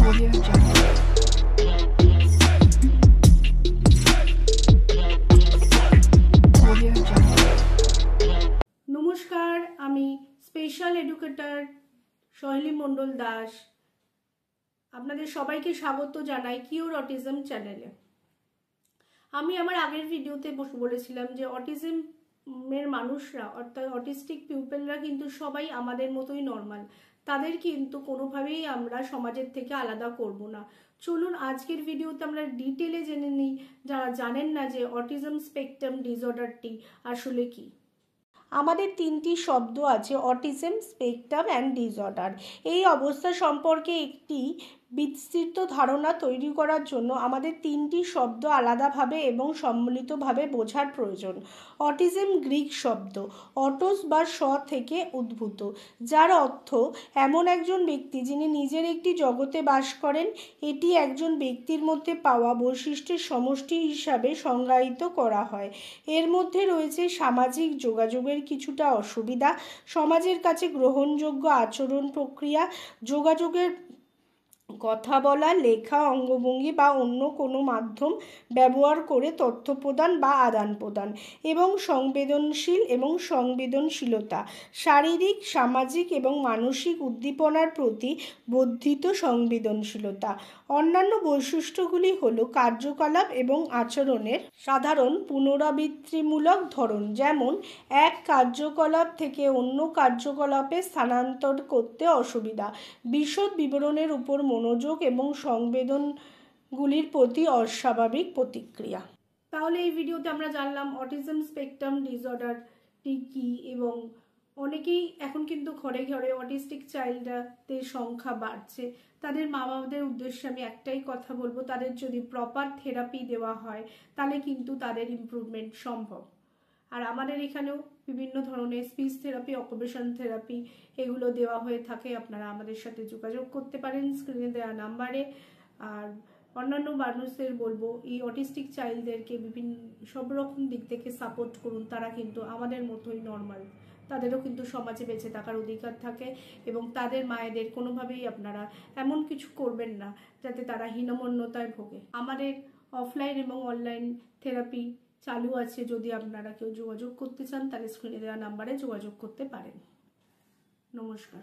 Audio Jungle. Audio Jungle. নমস্কার, আমি special educator Soheli মণ্ডল দাস আপনাদের সবাইকে স্বাগত জানাই কিওর অটিজম চ্যানেলে। আমি আমার আগের ভিডিওতে বলেছিলাম যে অটিজমের মানুষরা অর্থাৎ অটিস্টিক পিউপেলরা কিন্তু সবাই আমাদের মতোই নর্মাল, তাদের কিন্তু কোনোভাবেই আমরা সমাজের থেকে আলাদা করব না। চলুন আজকের ভিডিওতে আমরা ডিটেলে জেনে নিই যারা জানেন না যে অটিজম স্পেকট্রাম ডিসঅর্ডারটি আসলে কি। আমাদের তিনটি শব্দ আছে, অটিজম, স্পেকট্রাম অ্যান্ড ডিসঅর্ডার। এই অবস্থা সম্পর্কে একটি বিস্তৃত ধারণা তৈরি করার জন্য আমাদের তিনটি শব্দ আলাদাভাবে এবং সম্মিলিতভাবে বোঝার প্রয়োজন। অটিজম গ্রিক শব্দ অটোস বা স থেকে উদ্ভূত, যার অর্থ এমন একজন ব্যক্তি যিনি নিজের একটি জগতে বাস করেন। এটি একজন ব্যক্তির মধ্যে পাওয়া বৈশিষ্ট্যের সমষ্টি হিসাবে সংজ্ঞায়িত করা হয়। এর মধ্যে রয়েছে সামাজিক যোগাযোগের কিছুটা অসুবিধা, সমাজের কাছে গ্রহণযোগ্য আচরণ প্রক্রিয়া, যোগাযোগের কথা বলা, লেখা, অঙ্গভঙ্গি বা অন্য কোনো মাধ্যম ব্যবহার করে তথ্য প্রদান বা আদান প্রদান, এবং সংবেদনশীলতা, শারীরিক, সামাজিক এবং মানসিক উদ্দীপনার প্রতি বর্ধিত সংবেদনশীলতা। অন্যান্য বৈশিষ্ট্যগুলি হল কার্যকলাপ এবং আচরণের সাধারণ পুনরাবৃত্তিমূলক ধরন, যেমন এক কার্যকলাপ থেকে অন্য কার্যকলাপে স্থানান্তর করতে অসুবিধা, বিশদ বিবরণের উপর মনোযোগ এবং সংবেদনগুলির প্রতি অস্বাভাবিক প্রতিক্রিয়া। তাহলে এই ভিডিওতে আমরা জানলাম অটিজম স্পেকট্রাম ডিসঅর্ডারটি কী, এবং অনেকেই এখন কিন্তু ঘরে ঘরে অটিস্টিক চাইল্ডদের সংখ্যা বাড়ছে। তাদের মা বাবাদের উদ্দেশ্যে আমি একটাই কথা বলবো, তাদের যদি প্রপার থেরাপি দেওয়া হয় তাহলে কিন্তু তাদের ইমপ্রুভমেন্ট সম্ভব। আর আমাদের এখানেও বিভিন্ন ধরনের স্পিচ থেরাপি, অকুপেশন থেরাপি এগুলো দেওয়া হয়ে থাকে। আপনারা আমাদের সাথে যোগাযোগ করতে পারেন স্ক্রিনে দেওয়া নাম্বারে। আর অন্যান্য মানুষদের বলবো এই অটিস্টিক চাইল্ডদেরকে সব রকম দিক থেকে সাপোর্ট করুন। তারা কিন্তু আমাদের মতোই নর্মাল, তাদেরও কিন্তু সমাজে বেঁচে থাকার অধিকার থাকে, এবং তাদের মায়েদের কোনোভাবেই আপনারা এমন কিছু করবেন না যাতে তারা হীনমন্যতায় ভোগে। আমাদের অফলাইন এবং অনলাইন থেরাপি চালু আছে, যদি আপনারা কেউ যোগাযোগ করতে চান তাহলে স্ক্রিনে দেওয়া নাম্বারে যোগাযোগ করতে পারেন। নমস্কার।